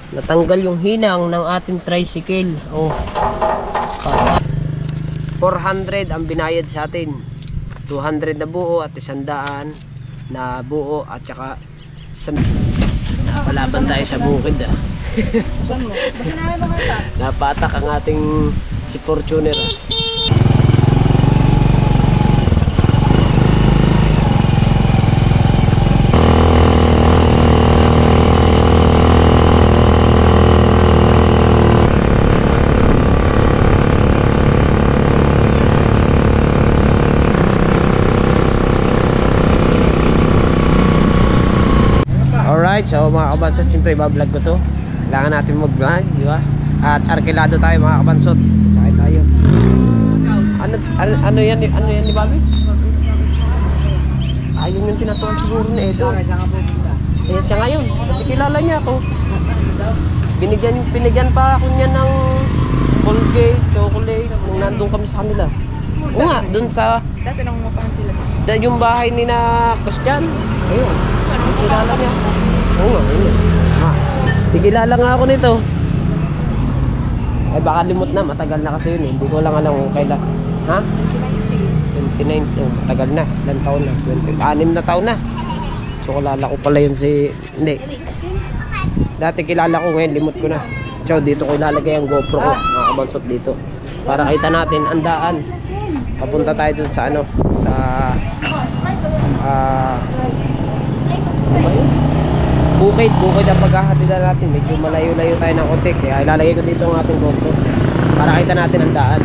Natanggal yung hinang ng ating tricycle. Oh. 400 ang binayad sa atin. 200 na buo at 100 na buo at saka napalaban tayo sa bukid ah. Napatak ang ating si Fortuner ah. Alright, so mga kabansot, siyempre bablog ko to. Kailangan natin mag-vlog, di ba? At arkilado tayo mga kabansot. Sakay tayo. Ano yan ni Bobby? Ayun yung pinatuan siguro ni Edo. Eh siya ngayon, kilala niya ako. Binigyan pa ako niya ng Colgate, chocolate, nung nandun kami sa kanila. Oo nga, dun sa... Dati nang umapang sila. Yung bahay ni na Christian. Ayun, kilala niya. Oo nga, ayun. Kilala nga ako nito. Ay baka limot na, matagal na kasi yun eh. Hindi ko lang alam kung kailan. Ha? 29, oh, matagal na. Ilang taon na? 6 na taon na. So kilala ko pala yun si... Hindi. Dati kilala ko, ngayon limot ko na. So dito ko ilalagay ang GoPro ko, mga kabansot dito. Para kita natin ang daan. Papunta tayo dun sa ano, sa bukid ang paghahatidan natin. Medyo malayo-layo tayo ng konti. Kaya ilalagay ko dito ang ating GoPro para kita natin ang daan.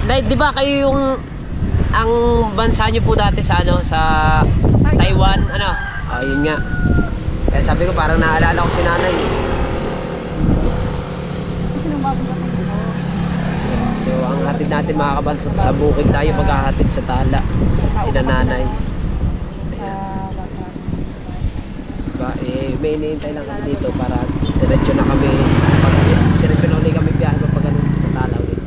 Nay, di ba kayo yung ang bansa nyo po dati sa ano sa Taiwan, ano? Yun nga. Kaya sabi ko parang naalala ko si nanay. So ang hatid natin mga kabansot, sa bukid tayo maghahatid sa Tala. Sina nanay. Diba? May iniintay lang kami dito para diretso na kami. Diretso na ulit kami biyahe pag ganun sa Tala ulit.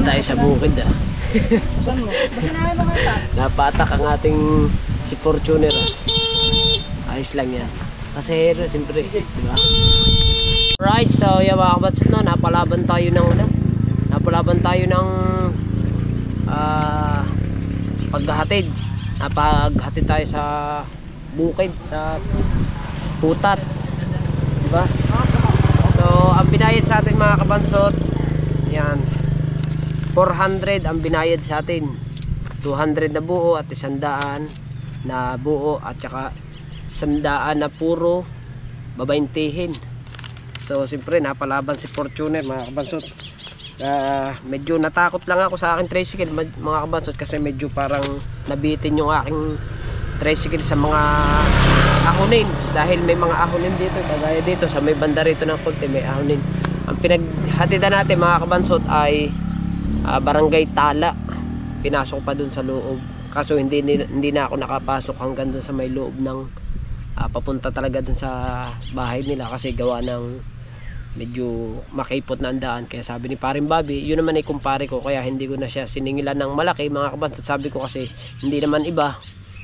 tayo sa bukid ah. Saan mo? Basta namin makita. Napatak ang ating si Fortuner ah. Ayos lang yan. Pasahero, siyempre. Diba? Right, so yung mga kabatsot no, napalaban tayo ng ano? Napalaban tayo ng paghahatid. Napaghatid tayo sa bukid, sa putat. Diba? So, ang binayad sa atin mga kabansot, yan, 400 ang binayad sa atin. 200 na buo at 100 na buo at saka 100 na puro babaintihin. So, siyempre, napalaban si Fortuner mga kabansot. Medyo natakot lang ako sa aking tricycle mga kabansot kasi medyo parang nabitin yung aking tricycle sa mga ahonin dahil may mga ahonin dito, kagaya dito sa may banda rito ng konti may ahonin. Ang pinaghatidan natin mga kabansot ay Barangay Tala. Pinasok pa dun sa loob kaso hindi na ako nakapasok hanggang dun sa may loob ng papunta talaga dun sa bahay nila kasi gawa ng medyo makipot na ang daan. Kaya sabi ni paring Bobby, yun naman ay kumpare ko, kaya hindi ko na siya siningilan ng malaki mga kabansot. Sabi ko kasi hindi naman iba,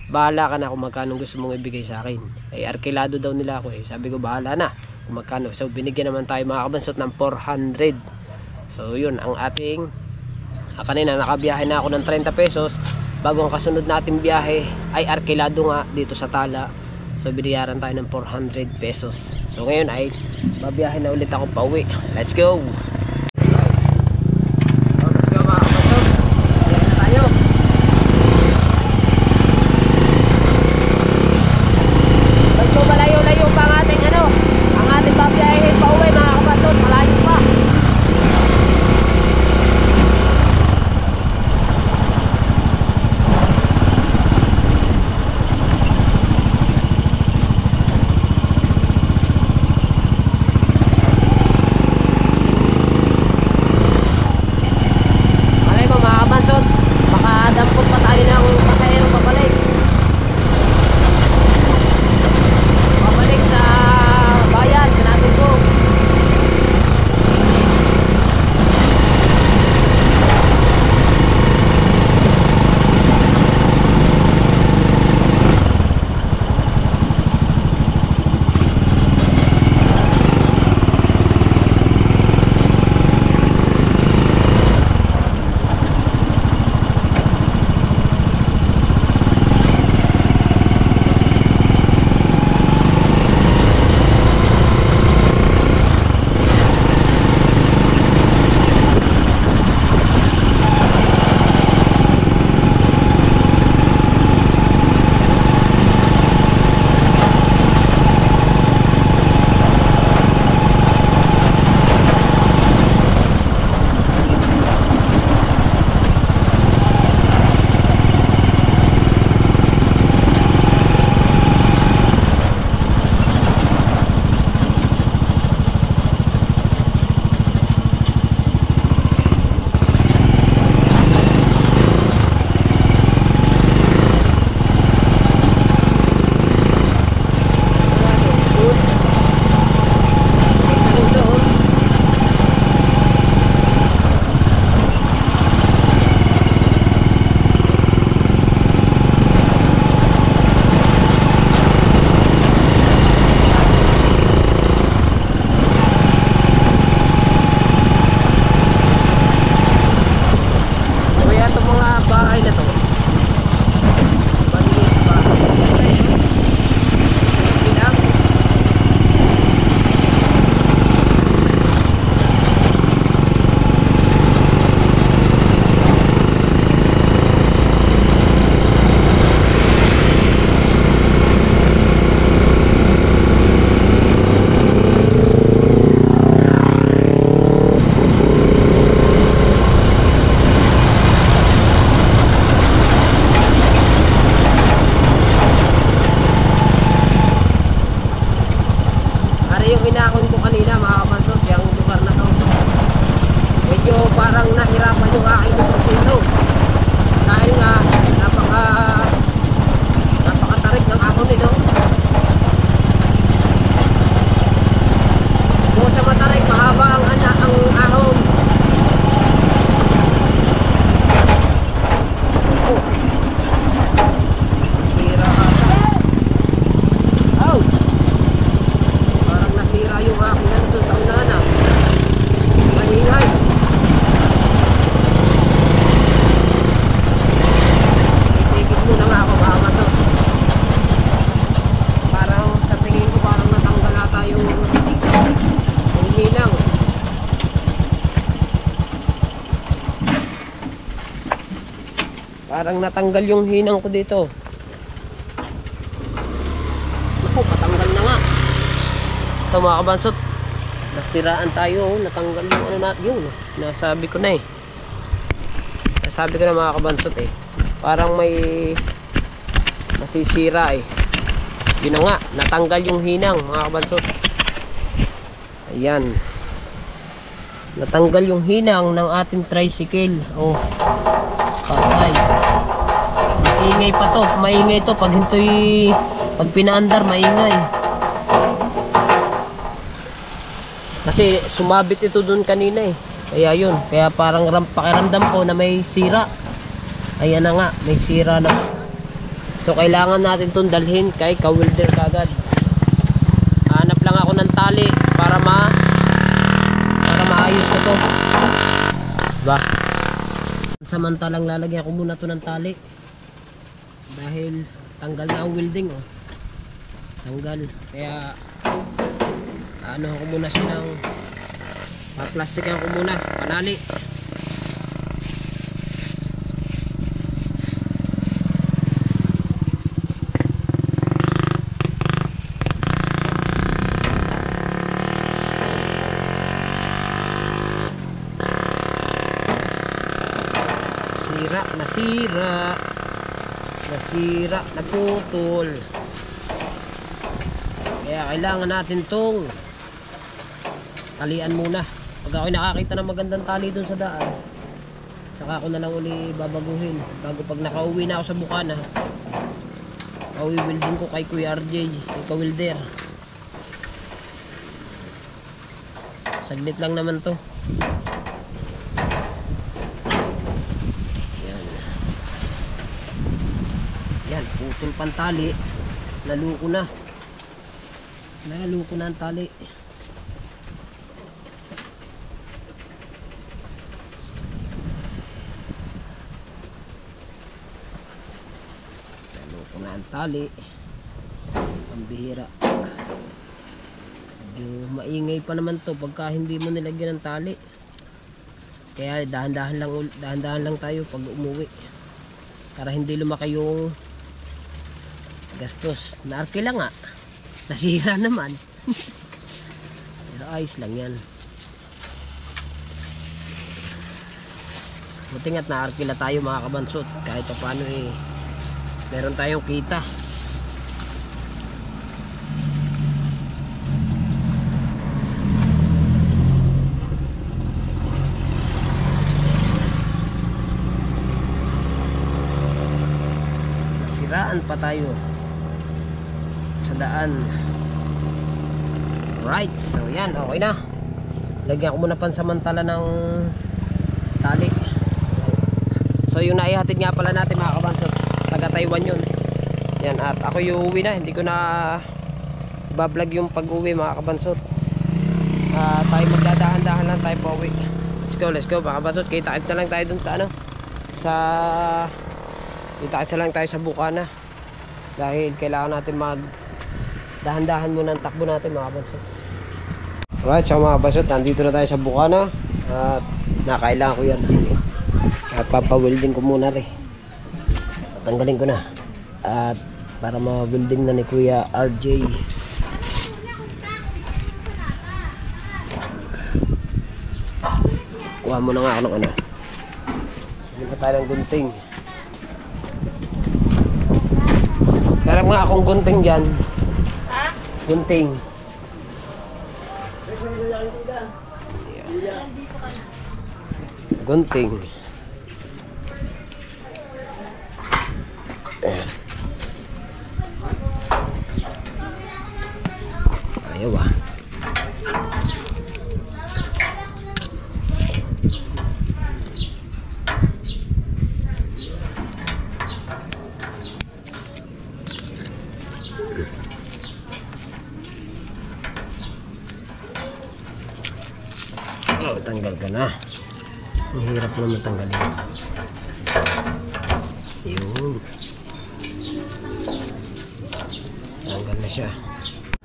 bahala ka na kung magkano gusto mong ibigay sa akin. Ay arkilado daw nila ako eh. Sabi ko bahala na kung magkano. So binigyan naman tayo mga kabansot ng 400. So yun ang ating kanina nakabiyahe na ako ng 30 pesos. Bago ang kasunod nating biyahe ay arkilado nga dito sa Tala. So biniyaran tayo ng 400 pesos. So ngayon ay babiyahe na ulit ako pa uwi. Let's go! So let's go mga kabansot. Biyahe na tayo. Medyo malayo-layo pa ang ating ang ating babiyahe pa uwi mga kabansot. Malayo pa. Parang natanggal yung hinang ko dito. Naku, patanggal na nga. Ito mga kabansot, nasiraan tayo. Natanggal yung ano natin yun. Nasabi ko na eh. Nasabi ko na mga kabansot eh. Parang may masisira eh. Yun na nga, natanggal yung hinang mga kabansot. Ayan. Natanggal yung hinang ng ating tricycle. Oh, patay. Maingay pa to. Maingay to. Pag hintoy, pag pinaandar, maingay. Kasi sumabit ito dun kanina eh. Kaya yun. Kaya parang pakiramdam ko na may sira. Ayan na nga. May sira na. So kailangan natin itong dalhin kay ka-welder kagad. Hanap lang ako ng tali para maayos ko to. Diba? Samantalang lalagyan ko muna to ng tali. Dahil tanggal na ang welding oh. Tanggal. Kaya ano ko muna siya ng paplastikan ko muna. Panali. Nasira, naputol. Kaya kailangan natin tong talian muna. Pag ako'y nakakita ng magandang tali dun sa daan, saka ako na lang uli babaguhin. Bago pag nakauwi na ako sa Bukana, pauwi-welding ko kay Kuya RJ, kay ka-welder. Saglit lang naman to. Yan, putol pantali. Naluko na. Naluko na ang tali. Naluko na ang tali. Pambihira. Medyo maingay pa naman to pagka hindi mo nilagyan ng tali. Kaya dahan-dahan lang tayo pag umuwi. Para hindi lumaki yung gastos. Naarki lang nga. Nasira naman. Pero ayos lang yan. Buti nga't naarki na tayo mga kabansot. Kahit pa paano eh meron tayong kita. Nasiraan pa tayo sa daan. Right, so yan, okay na. Lagyan ko muna pansamantala ng tali. So yung naihatid nga pala natin mga kabansot, taga Taiwan yun. Yan, at ako yung uwi na. Hindi ko na bablog yung pag-uwi mga kabansot. Tayo magdadahan-dahan lang tayo pa uwi. Let's go mga kabansot. Kita-kits na lang tayo dun sa ano, kita-kits na lang tayo sa Bukana. Dahil kailangan natin dahan-dahan muna ang takbo natin mga kabansot. Alright, so mga kabansot, nandito na tayo sa Bukana. At nakailangan ko yan. At papawelding ko muna rin. Tanggalin ko na. At para ma-welding na ni Kuya RJ. Kuha mo na nga ako ng ano. Hindi pa tayo ng gunting. Karap nga akong gunting dyan. Gunting. Gunting. Ayan. Ayaw ah. Oh, tanggal ka na. Ang hirap naman tanggalin. Yun. Tanggal na siya.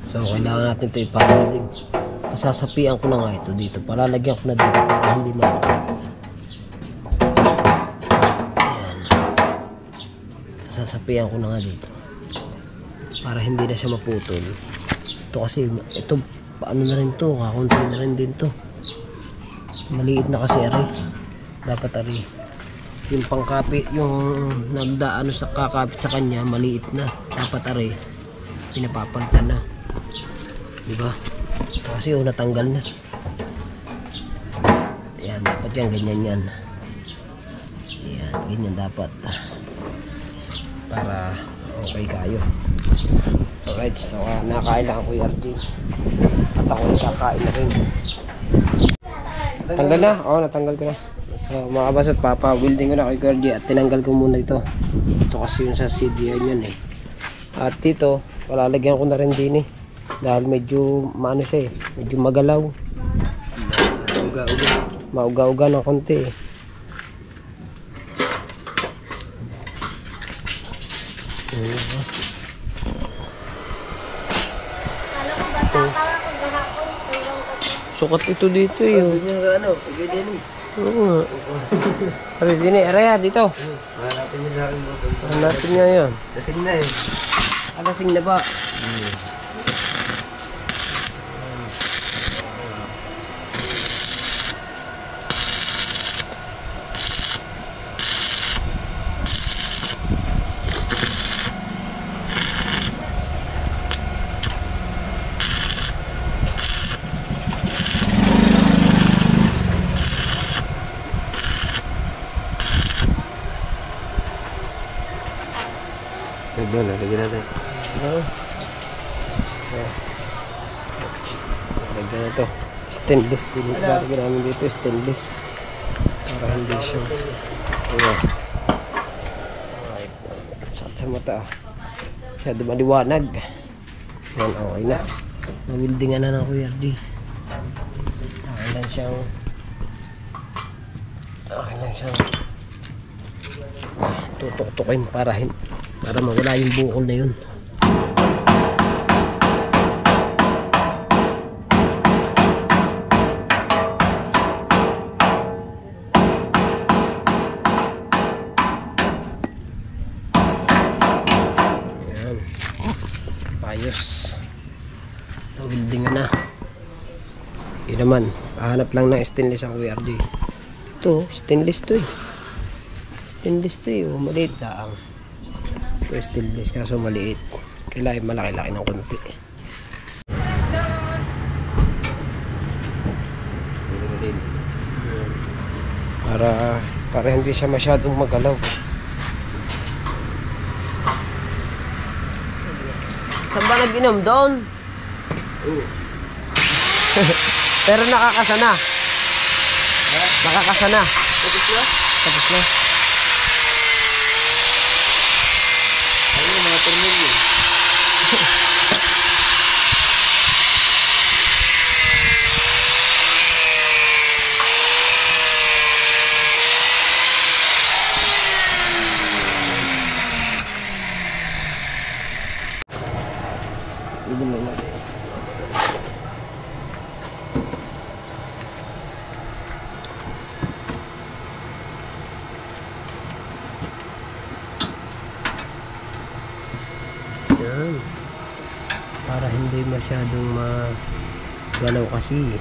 So kailangan natin ito ipawelding. Pasasapian ko na nga ito dito. Palalagyan ko na dito para hindi makakita. Ayan. sasapian ko na nga dito para hindi na siya maputol. Ito kasi, ito paano na rin to, kakunti na rin din to. Maliit na kasi ari. Dapat ari yung pangkapit, yung nagdaano sa kakapit sa kanya, maliit na. Dapat ari pinapapalitan na, diba? Kasi natanggal na. Yan, dapat yan, ganyan yan. Yan, ganyan dapat para okay kayo. Alright, so nakain lang ako yung RD at ako kakain na rin. Tanggal na? Oo, natanggal ko na. So mga kabasot, papa-welding ko na kay RD at tinanggal ko muna ito. Ito kasi yung sa CDI yan eh. At dito, palalagyan ko na rin din eh. Dahil medyo maano siya eh, medyo magalaw. Mauga-uga ng konti eh. Sukat ito dito eh. Oo. Sabi din eh, Araya dito. Hanapin niyo sa akin mo. Hanapin niya yan. Lasing na eh. Alasing na ba? Doon, lagyan natin. Oo. Lagyan na ito. Stainless din. Lagyan namin dito stainless. Para hindi siya. Ayan. Alright. Sa mata. Masyado maliwanag. Yan, okay na. Nawildingan na ng Kuya RD. Okay lang siyang tutok-tukin para mawala yung bukol na yun. Ayan. Ayos. Nawildingan na. Yun naman, hahanap lang ng stainless ang Kuya RD. Ito, stainless to eh. Stainless to eh, maliit lang. Ito stainless kaso maliit. Kailangan malaki-laki ng konti. Para hindi siya masyadong magalaw. Saan ba nag-inom doon? Pero nakakasana. Nakakasana. Tapos na? Tapos na. Ayun, mga tornilyo. Ibig mo natin. Yan. Para hindi masyadong magalaw kasi.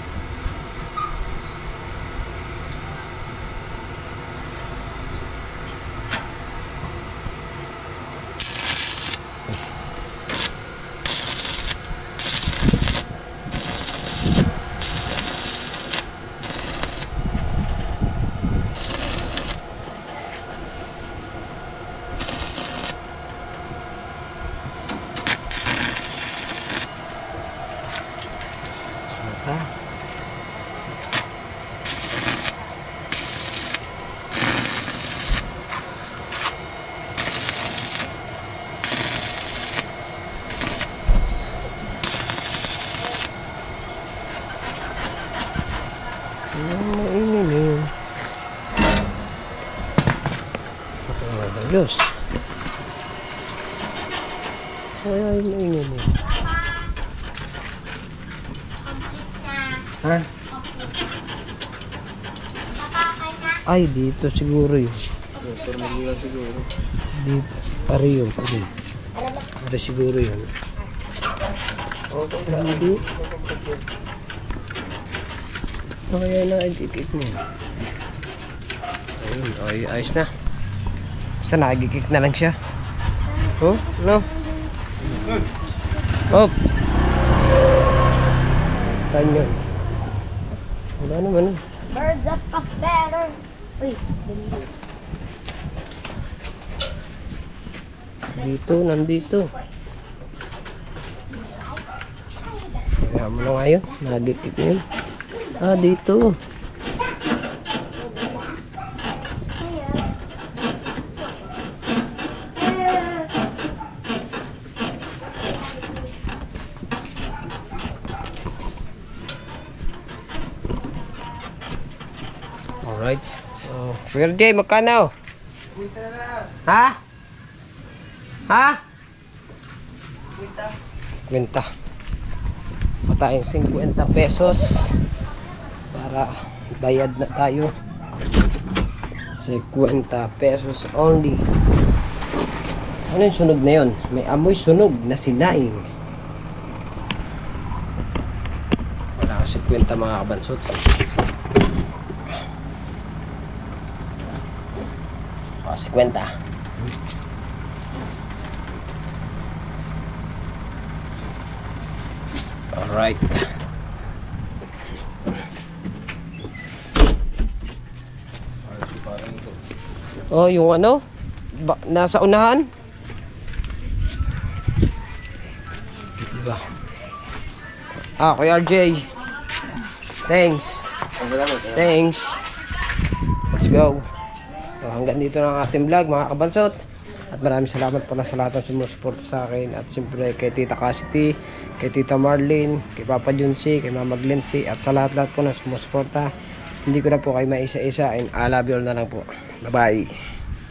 Mata. Maingin yun. Diyos. Ay, maingin yun. Ha? Ay, dito siguro yun. Tornilyo siguro. Dito. Pari yun. Pari siguro yun. Hindi. Ito kaya nakikik mo. Ayun, ay, ayos na. Basta nakikik na lang siya. Oh, no? Oh! Saan yun? Wala naman eh. Birds up of better. Uy, dali. Dito, nandito. Kaya mo na nga yun. Nagikik na yun. Ah, dito. Alright. So, Kuya Jay, magkano? Ha? Ha? Kwenta. Patayong 50 pesos para bayad na tayo. 50 pesos only. Ano yung sunog na yun? May amoy sunog na sinaing. Wala ka 50 mga kabansot. O, 50. Alright. Oh, yung ano? Nasa unahan? Diba? Ah, Kuya RJ. Thanks. Thanks. Let's go. So, hanggang dito na ang ating vlog mga kabansot. At maraming salamat pala sa lahat ng sumusuporta sa akin. At siyempre kay Tita Cassidy, kay Tita Marlene, kay Papa Junsi, kay Mama Glency, at sa lahat po na sumusuporta. Hindi ko na po kayo maisa-isa, and I love you all na lang po. Bye-bye.